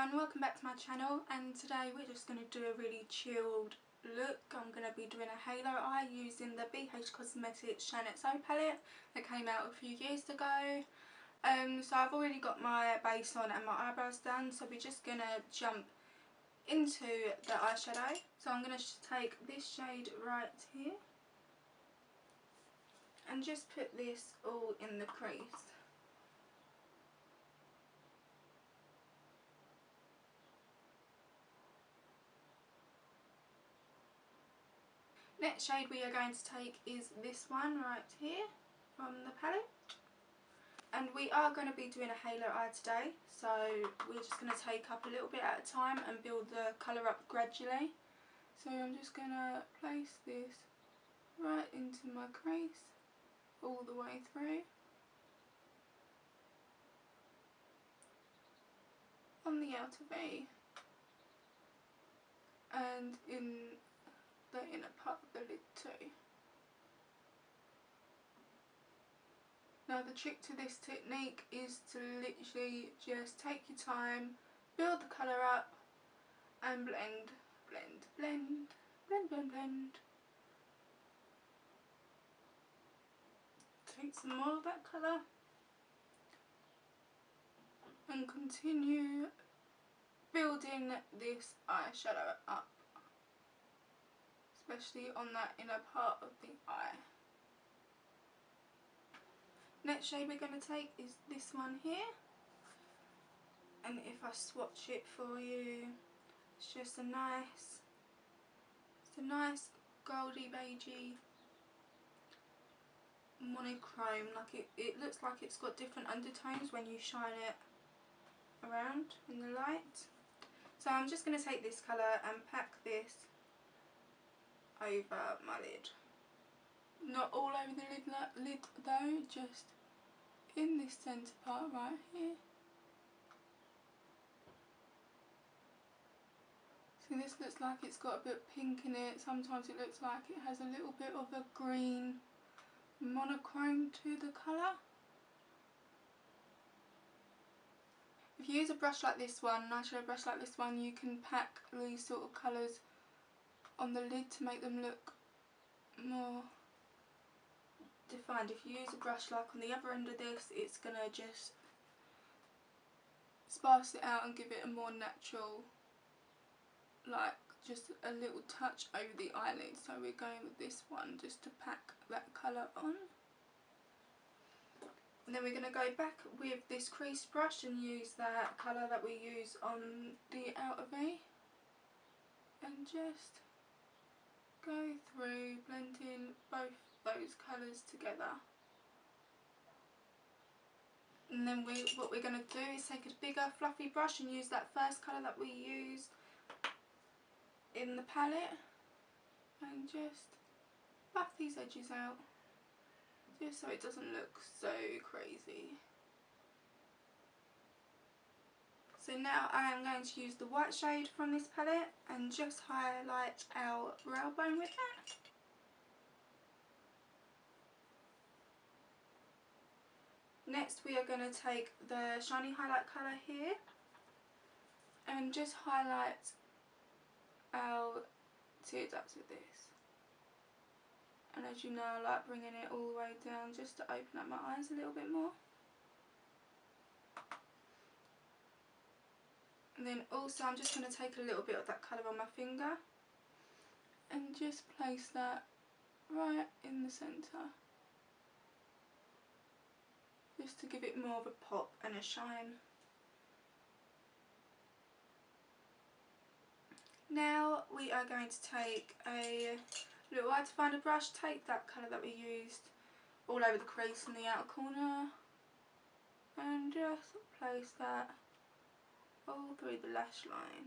everyone, welcome back to my channel, and today we're just going to do a really chilled look. I'm going to be doing a halo eye using the BH Cosmetics Shaaanxo palette that came out a few years ago. So I've already got my base on and my eyebrows done, so we're just going to jump into the eyeshadow. So I'm going to take this shade right here and just put this all in the crease. Next shade we are going to take is this one right here from the palette, and we are going to be doing a halo eye today, so we're just going to take up a little bit at a time and build the colour up gradually. So I'm just going to place this right into my crease all the way through, on the outer V and in the inner part of the lid too. Now the trick to this technique is to literally just take your time, build the colour up and blend, blend, blend, blend, blend, blend. Take some more of that colour and continue building this eyeshadow up, especially on that inner part of the eye. Next shade we're going to take is this one here, and if I swatch it for you, it's just a nice goldy beigey monochrome. Like it looks like it's got different undertones when you shine it around in the light. So I'm just going to take this colour and pack this over my lid. Not all over the lid though, just in this centre part right here. So this looks like it's got a bit of pink in it. Sometimes it looks like it has a little bit of a green monochrome to the colour. If you use a brush like this one, an eyeshadow brush like this one, you can pack these sort of colours on the lid to make them look more defined. If you use a brush like on the other end of this, it's going to just sparse it out and give it a more natural, like just a little touch over the eyelid. So we're going with this one just to pack that colour on. And then we're going to go back with this crease brush and use that colour that we use on the outer V and just go through blending both those colours together. And then what we're going to do is take a bigger fluffy brush and use that first colour that we used in the palette and just buff these edges out, just so it doesn't look so crazy. So now I am going to use the white shade from this palette and just highlight our brow bone with that. Next we are going to take the shiny highlight colour here and just highlight our tear ducts with this. And as you know, I like bringing it all the way down just to open up my eyes a little bit more. And then also I'm just going to take a little bit of that colour on my finger and just place that right in the centre, just to give it more of a pop and a shine. Now we are going to take a little eye definer brush, take that colour that we used all over the crease in the outer corner and just place that all through the lash line.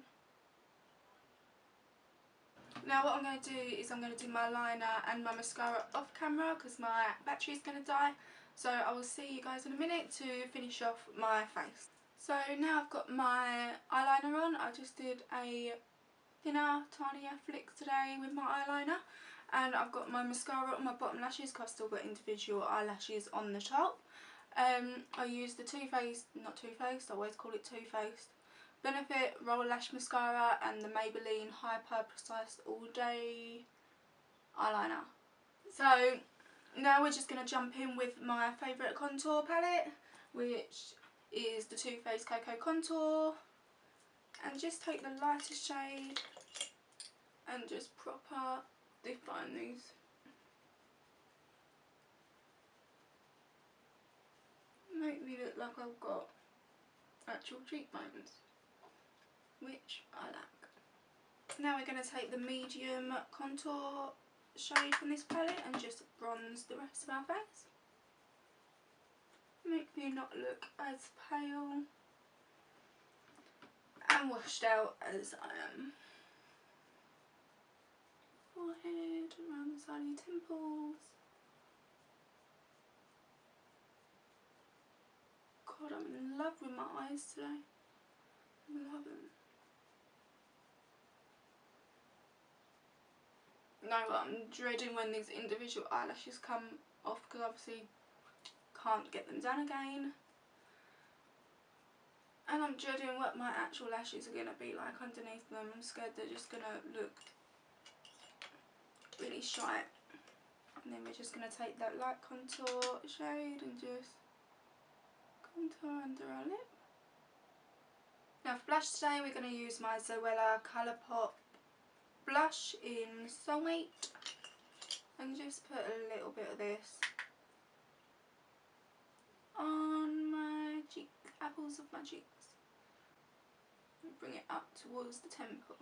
Now what I'm going to do is I'm going to do my liner and my mascara off camera because my battery is going to die. So I will see you guys in a minute to finish off my face. So now I've got my eyeliner on. I just did a thinner, tinier flick today with my eyeliner, and I've got my mascara on my bottom lashes because I've still got individual eyelashes on the top. I used the Too Faced, not Too Faced, I always call it Too Faced, Benefit Roller Lash Mascara and the Maybelline Hyper Precise All Day Eyeliner. So now we're just going to jump in with my favourite contour palette, which is the Too Faced Cocoa Contour, and just take the lightest shade and just proper define these. Make me look like I've got actual cheekbones, which I lack. Now we're going to take the medium contour shade from this palette and just bronze the rest of our face. Make me not look as pale and washed out as I am. Forehead, around the side of your temples. God, I'm in love with my eyes today. I love them. No, I'm dreading when these individual eyelashes come off because obviously can't get them done again. And I'm dreading what my actual lashes are going to be like underneath them. I'm scared they're just going to look really shy. And then we're just going to take that light contour shade and just contour under our lip. Now for blush today, we're going to use my Zoella Colourpop blush in Soulmate, and just put a little bit of this on my cheek, apples of my cheeks, and bring it up towards the temple.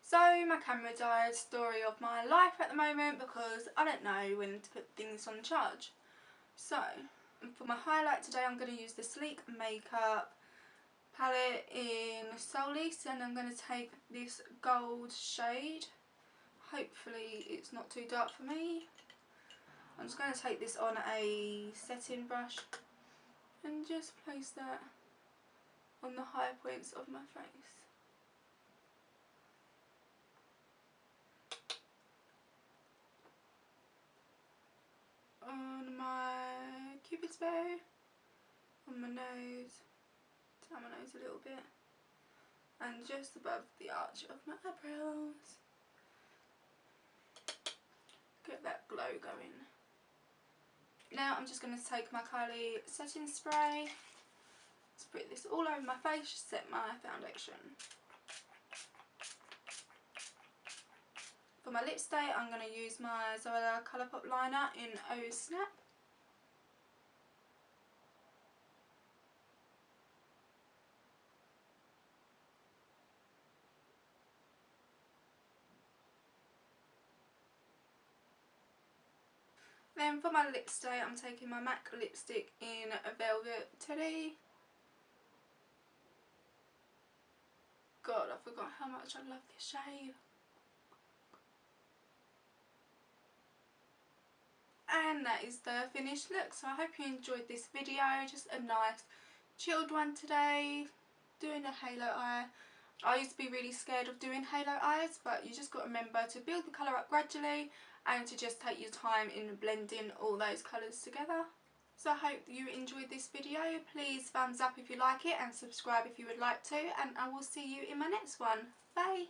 So my camera died, story of my life at the moment, because I don't know when to put things on charge. So for my highlight today, I'm going to use the Sleek Makeup palette in Soulless, and I'm going to take this gold shade. Hopefully it's not too dark for me. I'm just going to take this on a setting brush and just place that on the high points of my face. On my cupid's bow, on my nose, down my nose a little bit, and just above the arch of my eyebrows. Get that glow going. Now I'm just going to take my Kylie setting spray, spray this all over my face, just set my foundation. For my lipstick, I'm going to use my Zoella Colourpop liner in Oh Snap. Then for my lipstick, I'm taking my MAC lipstick in Velvet Teddy. God, I forgot how much I love this shade. And that is the finished look. So I hope you enjoyed this video. Just a nice chilled one today. Doing a halo eye. I used to be really scared of doing halo eyes, but you just got to remember to build the colour up gradually and to just take your time in blending all those colours together. So I hope you enjoyed this video. Please thumbs up if you like it and subscribe if you would like to, and I will see you in my next one. Bye!